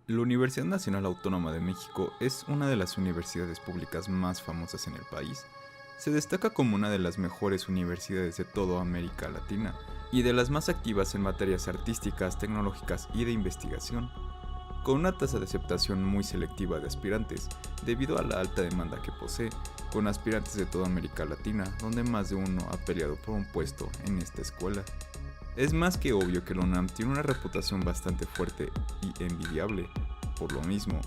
La Universidad Nacional Autónoma de México es una de las universidades públicas más famosas en el país. Se destaca como una de las mejores universidades de toda América Latina y de las más activas en materias artísticas, tecnológicas y de investigación, con una tasa de aceptación muy selectiva de aspirantes, debido a la alta demanda que posee, con aspirantes de toda América Latina, donde más de uno ha peleado por un puesto en esta escuela. Es más que obvio que la UNAM tiene una reputación bastante fuerte y envidiable. Por lo mismo,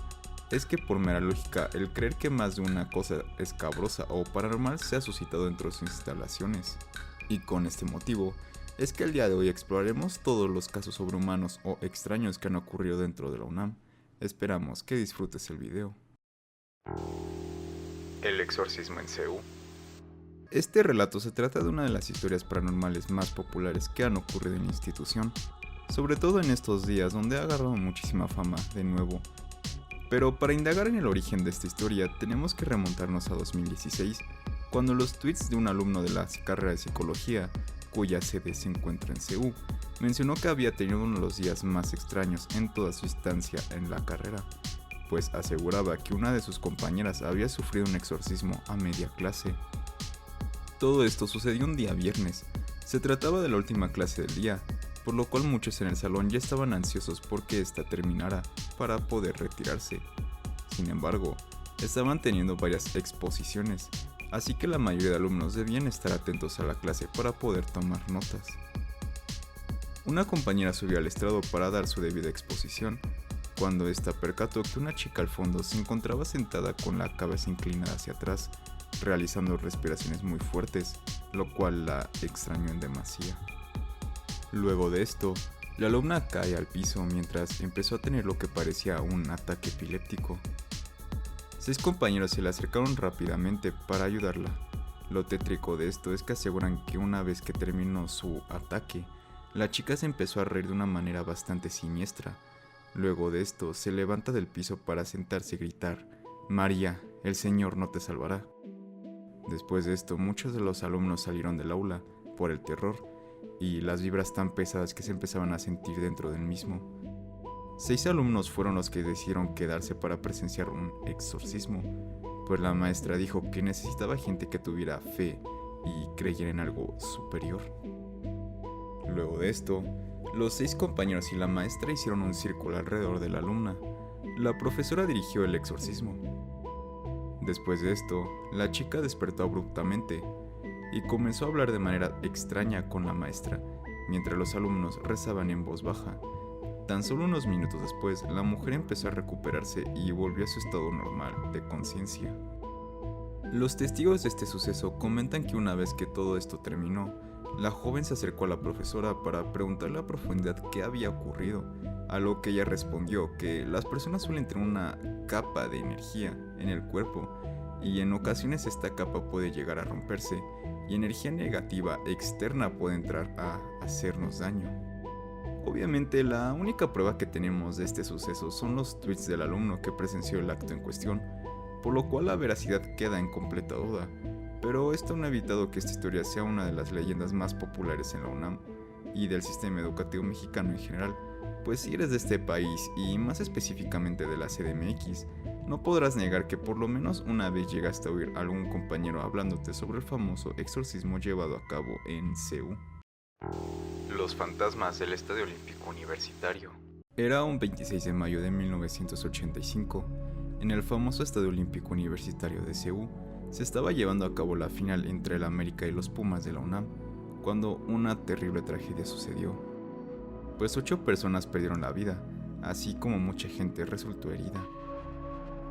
es que por mera lógica, el creer que más de una cosa escabrosa o paranormal se ha suscitado dentro de sus instalaciones. Y con este motivo, es que el día de hoy exploraremos todos los casos sobrehumanos o extraños que han ocurrido dentro de la UNAM. Esperamos que disfrutes el video. El exorcismo en CEU. Este relato se trata de una de las historias paranormales más populares que han ocurrido en la institución, sobre todo en estos días donde ha agarrado muchísima fama de nuevo. Pero para indagar en el origen de esta historia tenemos que remontarnos a 2016, cuando los tweets de un alumno de la carrera de psicología, cuya sede se encuentra en CEU, mencionó que había tenido uno de los días más extraños en toda su estancia en la carrera, pues aseguraba que una de sus compañeras había sufrido un exorcismo a media clase. Todo esto sucedió un día viernes. Se trataba de la última clase del día, por lo cual muchos en el salón ya estaban ansiosos porque esta terminara para poder retirarse. Sin embargo, estaban teniendo varias exposiciones, así que la mayoría de alumnos debían estar atentos a la clase para poder tomar notas. Una compañera subió al estrado para dar su debida exposición, cuando esta percató que una chica al fondo se encontraba sentada con la cabeza inclinada hacia atrás, realizando respiraciones muy fuertes, lo cual la extrañó en demasía. Luego de esto, la alumna cae al piso mientras empezó a tener lo que parecía un ataque epiléptico. 6 compañeros se le acercaron rápidamente para ayudarla. Lo tétrico de esto es que aseguran que una vez que terminó su ataque, la chica se empezó a reír de una manera bastante siniestra. Luego de esto, se levanta del piso para sentarse y gritar: «María, el Señor no te salvará». Después de esto, muchos de los alumnos salieron del aula por el terror y las vibras tan pesadas que se empezaban a sentir dentro del mismo. 6 alumnos fueron los que decidieron quedarse para presenciar un exorcismo, pues la maestra dijo que necesitaba gente que tuviera fe y creyera en algo superior. Luego de esto, los 6 compañeros y la maestra hicieron un círculo alrededor de la alumna. La profesora dirigió el exorcismo. Después de esto, la chica despertó abruptamente y comenzó a hablar de manera extraña con la maestra, mientras los alumnos rezaban en voz baja. Tan solo unos minutos después, la mujer empezó a recuperarse y volvió a su estado normal de conciencia. Los testigos de este suceso comentan que una vez que todo esto terminó, la joven se acercó a la profesora para preguntarle a profundidad qué había ocurrido, a lo que ella respondió que las personas suelen tener una capa de energía en el cuerpo y en ocasiones esta capa puede llegar a romperse y energía negativa externa puede entrar a hacernos daño. Obviamente la única prueba que tenemos de este suceso son los tweets del alumno que presenció el acto en cuestión, por lo cual la veracidad queda en completa duda, pero esto no ha evitado que esta historia sea una de las leyendas más populares en la UNAM y del sistema educativo mexicano en general, pues si eres de este país y más específicamente de la CDMX, no podrás negar que por lo menos una vez llegaste a oír a algún compañero hablándote sobre el famoso exorcismo llevado a cabo en CEU. Los fantasmas del Estadio Olímpico Universitario. Era un 26 de mayo de 1985. En el famoso Estadio Olímpico Universitario de CEU se estaba llevando a cabo la final entre el América y los Pumas de la UNAM, cuando una terrible tragedia sucedió. Pues 8 personas perdieron la vida, así como mucha gente resultó herida.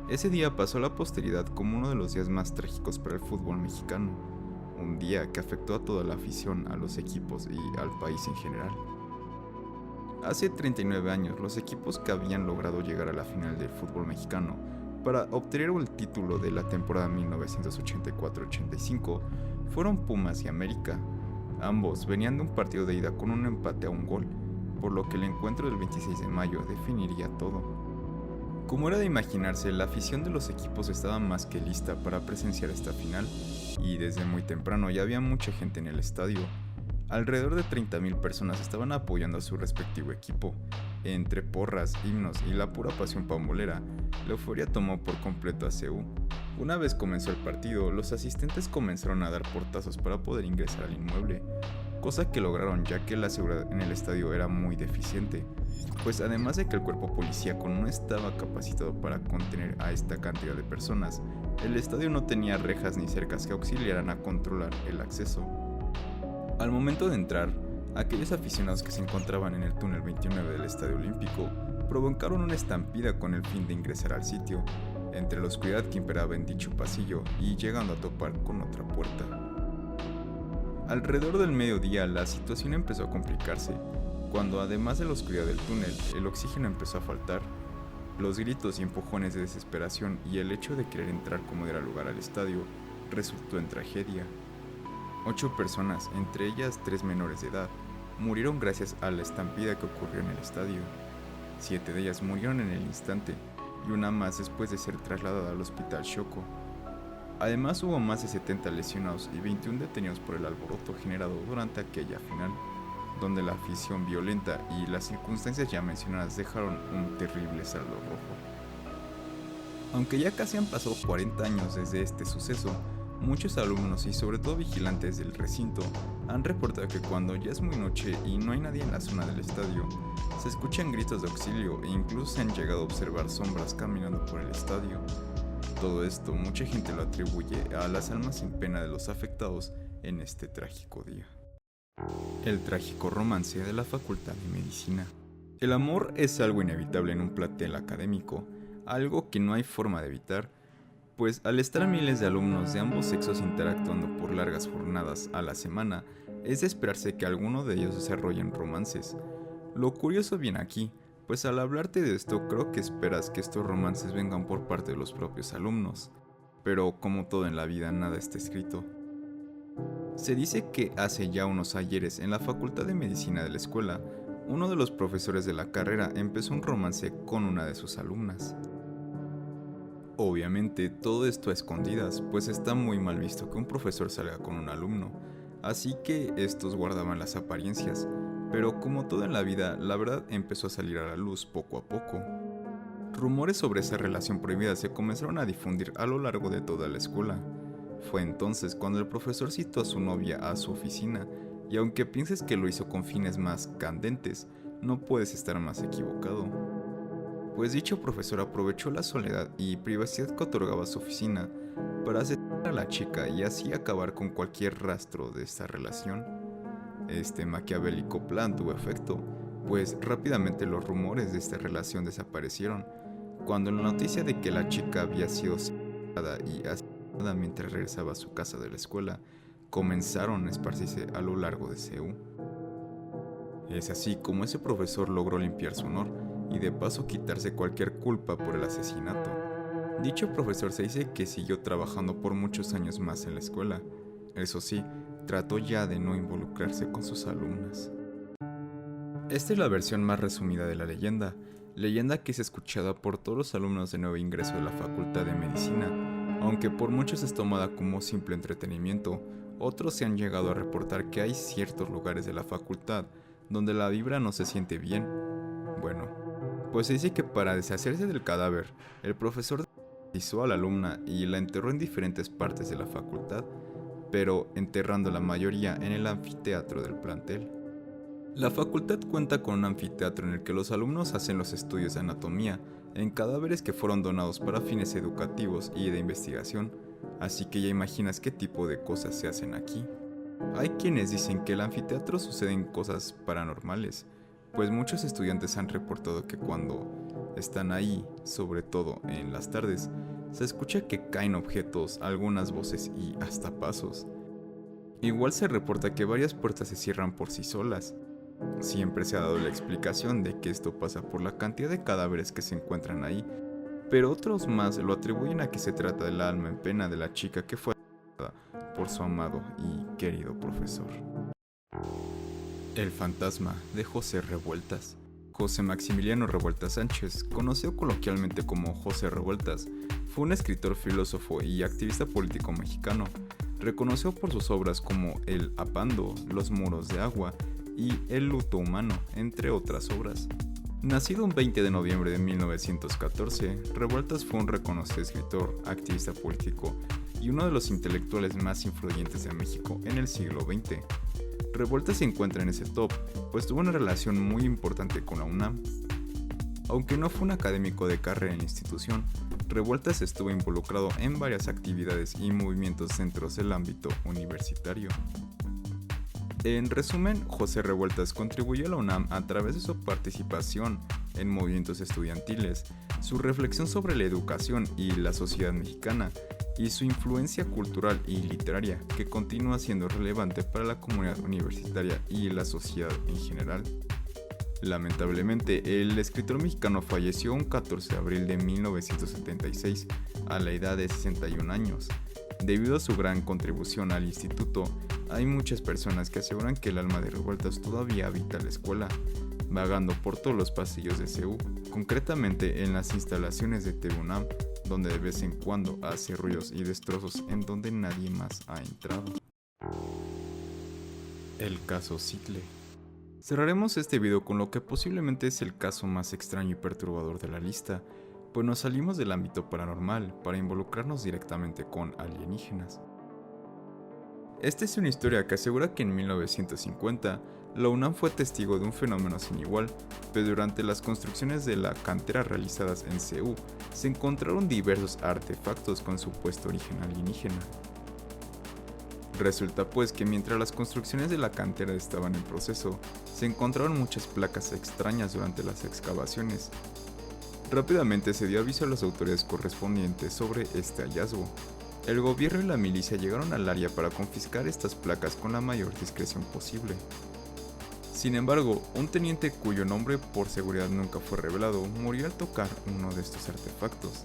Ese día pasó a la posteridad como uno de los días más trágicos para el fútbol mexicano, un día que afectó a toda la afición, a los equipos y al país en general. Hace 39 años, los equipos que habían logrado llegar a la final del fútbol mexicano para obtener el título de la temporada 1984-85 fueron Pumas y América. Ambos venían de un partido de ida con un empate a un gol, por lo que el encuentro del 26 de mayo definiría todo. Como era de imaginarse, la afición de los equipos estaba más que lista para presenciar esta final, y desde muy temprano ya había mucha gente en el estadio. Alrededor de 30,000 personas estaban apoyando a su respectivo equipo, Entre porras, himnos y la pura pasión pambolera, la euforia tomó por completo a CU. Una vez comenzó el partido, los asistentes comenzaron a dar portazos para poder ingresar al inmueble, cosa que lograron ya que la seguridad en el estadio era muy deficiente, pues además de que el cuerpo policíaco no estaba capacitado para contener a esta cantidad de personas, el estadio no tenía rejas ni cercas que auxiliaran a controlar el acceso. Al momento de entrar, aquellos aficionados que se encontraban en el túnel 29 del Estadio Olímpico provocaron una estampida con el fin de ingresar al sitio, entre la oscuridad que imperaba en dicho pasillo y llegando a topar con otra puerta. Alrededor del mediodía la situación empezó a complicarse, cuando además de la oscuridad del túnel, el oxígeno empezó a faltar. Los gritos y empujones de desesperación y el hecho de querer entrar como diera lugar al estadio resultó en tragedia. 8 personas, entre ellas 3 menores de edad, murieron gracias a la estampida que ocurrió en el estadio. 7 de ellas murieron en el instante y una más después de ser trasladada al hospital Shoko. Además hubo más de 70 lesionados y 21 detenidos por el alboroto generado durante aquella final, donde la afición violenta y las circunstancias ya mencionadas dejaron un terrible saldo rojo. Aunque ya casi han pasado 40 años desde este suceso, muchos alumnos y sobre todo vigilantes del recinto han reportado que cuando ya es muy noche y no hay nadie en la zona del estadio, se escuchan gritos de auxilio e incluso se han llegado a observar sombras caminando por el estadio. Todo esto mucha gente lo atribuye a las almas sin pena de los afectados en este trágico día. El trágico romance de la Facultad de Medicina. El amor es algo inevitable en un plantel académico, algo que no hay forma de evitar, pues al estar miles de alumnos de ambos sexos interactuando por largas jornadas a la semana, es de esperarse que alguno de ellos desarrollen romances. Lo curioso viene aquí, pues al hablarte de esto creo que esperas que estos romances vengan por parte de los propios alumnos, pero como todo en la vida nada está escrito. Se dice que hace ya unos ayeres en la Facultad de Medicina de la escuela, uno de los profesores de la carrera empezó un romance con una de sus alumnas. Obviamente todo esto a escondidas, pues está muy mal visto que un profesor salga con un alumno, así que estos guardaban las apariencias, pero como todo en la vida, la verdad empezó a salir a la luz poco a poco. Rumores sobre esa relación prohibida se comenzaron a difundir a lo largo de toda la escuela. Fue entonces cuando el profesor citó a su novia a su oficina, y aunque pienses que lo hizo con fines más candentes, no puedes estar más equivocado. Pues dicho profesor aprovechó la soledad y privacidad que otorgaba su oficina para asesinar a la chica y así acabar con cualquier rastro de esta relación. Este maquiavélico plan tuvo efecto, pues rápidamente los rumores de esta relación desaparecieron, cuando la noticia de que la chica había sido secuestrada y asesinada mientras regresaba a su casa de la escuela comenzaron a esparcirse a lo largo de CU. Es así como ese profesor logró limpiar su honor y de paso quitarse cualquier culpa por el asesinato. Dicho profesor se dice que siguió trabajando por muchos años más en la escuela. Eso sí, trató ya de no involucrarse con sus alumnas. Esta es la versión más resumida de la leyenda que es escuchada por todos los alumnos de nuevo ingreso de la Facultad de Medicina, aunque por muchos es tomada como simple entretenimiento. Otros se han llegado a reportar que hay ciertos lugares de la facultad donde la vibra no se siente bien. Bueno, pues se dice que para deshacerse del cadáver, el profesor deshizo a la alumna y la enterró en diferentes partes de la facultad, pero enterrando la mayoría en el anfiteatro del plantel. La facultad cuenta con un anfiteatro en el que los alumnos hacen los estudios de anatomía en cadáveres que fueron donados para fines educativos y de investigación, así que ya imaginas qué tipo de cosas se hacen aquí. Hay quienes dicen que en el anfiteatro suceden cosas paranormales, pues muchos estudiantes han reportado que cuando están ahí, sobre todo en las tardes, se escucha que caen objetos, algunas voces y hasta pasos. Igual se reporta que varias puertas se cierran por sí solas. Siempre se ha dado la explicación de que esto pasa por la cantidad de cadáveres que se encuentran ahí, pero otros más lo atribuyen a que se trata del alma en pena de la chica que fue asesinada por su amado y querido profesor. El fantasma de José Revueltas. José Maximiliano Revueltas Sánchez, conocido coloquialmente como José Revueltas, fue un escritor, filósofo y activista político mexicano, reconocido por sus obras como El Apando, Los Muros de Agua y El Luto Humano, entre otras obras. Nacido un 20 de noviembre de 1914, Revueltas fue un reconocido escritor, activista político y uno de los intelectuales más influyentes de México en el siglo XX. Revueltas se encuentra en ese top, pues tuvo una relación muy importante con la UNAM. Aunque no fue un académico de carrera en la institución, Revueltas estuvo involucrado en varias actividades y movimientos dentro del ámbito universitario. En resumen, José Revueltas contribuyó a la UNAM a través de su participación en movimientos estudiantiles, su reflexión sobre la educación y la sociedad mexicana, y su influencia cultural y literaria, que continúa siendo relevante para la comunidad universitaria y la sociedad en general. Lamentablemente, el escritor mexicano falleció un 14 de abril de 1976 a la edad de 61 años. Debido a su gran contribución al instituto, hay muchas personas que aseguran que el alma de Revueltas todavía habita la escuela, vagando por todos los pasillos de CEU, concretamente en las instalaciones de TUNAM, donde de vez en cuando hace ruidos y destrozos en donde nadie más ha entrado. El caso Sitle. Cerraremos este video con lo que posiblemente es el caso más extraño y perturbador de la lista, pues nos salimos del ámbito paranormal para involucrarnos directamente con alienígenas. Esta es una historia que asegura que en 1950, la UNAM fue testigo de un fenómeno sin igual, pues durante las construcciones de la cantera realizadas en CEU, se encontraron diversos artefactos con supuesto origen alienígena. Resulta pues que mientras las construcciones de la cantera estaban en proceso, se encontraron muchas placas extrañas durante las excavaciones. Rápidamente se dio aviso a las autoridades correspondientes sobre este hallazgo. El gobierno y la milicia llegaron al área para confiscar estas placas con la mayor discreción posible. Sin embargo, un teniente cuyo nombre por seguridad nunca fue revelado murió al tocar uno de estos artefactos.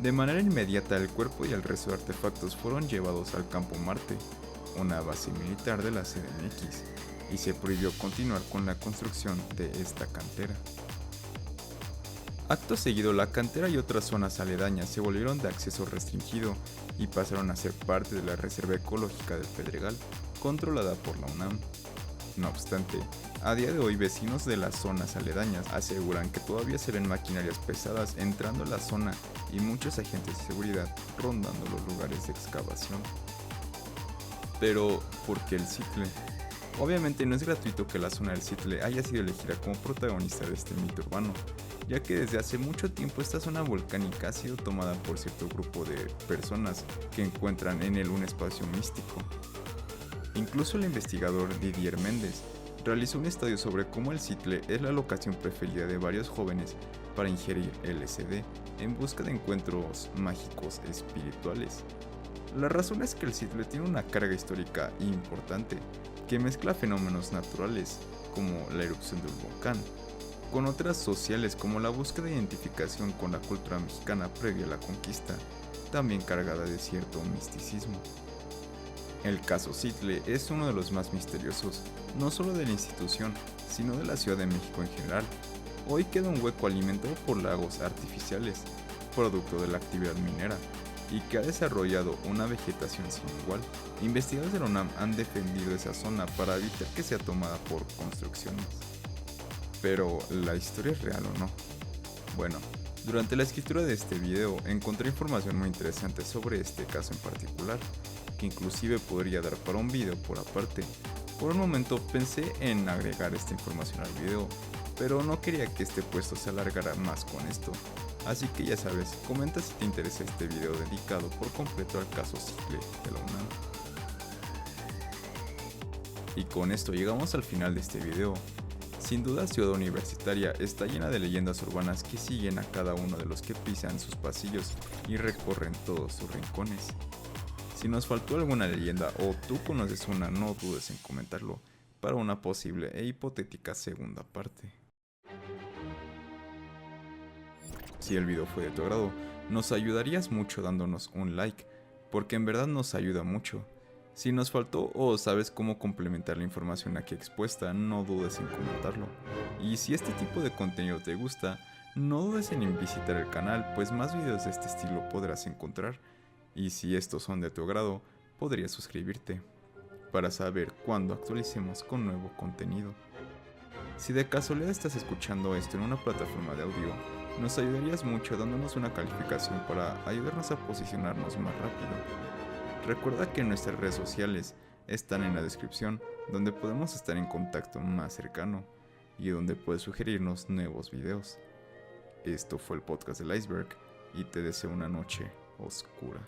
De manera inmediata el cuerpo y el resto de artefactos fueron llevados al Campo Marte, una base militar de la CDMX, y se prohibió continuar con la construcción de esta cantera. Acto seguido, la cantera y otras zonas aledañas se volvieron de acceso restringido y pasaron a ser parte de la Reserva Ecológica del Pedregal, controlada por la UNAM. No obstante, a día de hoy vecinos de las zonas aledañas aseguran que todavía se ven maquinarias pesadas entrando a la zona y muchos agentes de seguridad rondando los lugares de excavación. Pero, ¿por qué el Sitle? Obviamente no es gratuito que la zona del Sitle haya sido elegida como protagonista de este mito urbano, ya que desde hace mucho tiempo esta zona volcánica ha sido tomada por cierto grupo de personas que encuentran en él un espacio místico. Incluso el investigador Didier Méndez realizó un estudio sobre cómo el Sitle es la locación preferida de varios jóvenes para ingerir LSD en busca de encuentros mágicos espirituales. La razón es que el Sitle tiene una carga histórica importante que mezcla fenómenos naturales, como la erupción del volcán, con otras sociales como la búsqueda de identificación con la cultura mexicana previa a la conquista, también cargada de cierto misticismo. El caso Sitle es uno de los más misteriosos, no solo de la institución, sino de la Ciudad de México en general. Hoy queda un hueco alimentado por lagos artificiales, producto de la actividad minera, y que ha desarrollado una vegetación sin igual. Investigadores de la UNAM han defendido esa zona para evitar que sea tomada por construcciones. Pero, ¿la historia es real o no? Bueno, durante la escritura de este video encontré información muy interesante sobre este caso en particular, que inclusive podría dar para un video por aparte. Por un momento pensé en agregar esta información al video, pero no quería que este puesto se alargara más con esto. Así que ya sabes, comenta si te interesa este video dedicado por completo al caso Sitle de la UNAM. Y con esto llegamos al final de este video. Sin duda Ciudad Universitaria está llena de leyendas urbanas que siguen a cada uno de los que pisan sus pasillos y recorren todos sus rincones. Si nos faltó alguna leyenda o tú conoces una, no dudes en comentarlo para una posible e hipotética segunda parte. Si el video fue de tu agrado, nos ayudarías mucho dándonos un like, porque en verdad nos ayuda mucho. Si nos faltó o sabes cómo complementar la información aquí expuesta, no dudes en comentarlo. Y si este tipo de contenido te gusta, no dudes en visitar el canal, pues más videos de este estilo podrás encontrar. Y si estos son de tu agrado, podrías suscribirte para saber cuándo actualicemos con nuevo contenido. Si de casualidad estás escuchando esto en una plataforma de audio, nos ayudarías mucho dándonos una calificación para ayudarnos a posicionarnos más rápido. Recuerda que nuestras redes sociales están en la descripción, donde podemos estar en contacto más cercano y donde puedes sugerirnos nuevos videos. Esto fue el podcast del iceberg y te deseo una noche oscura.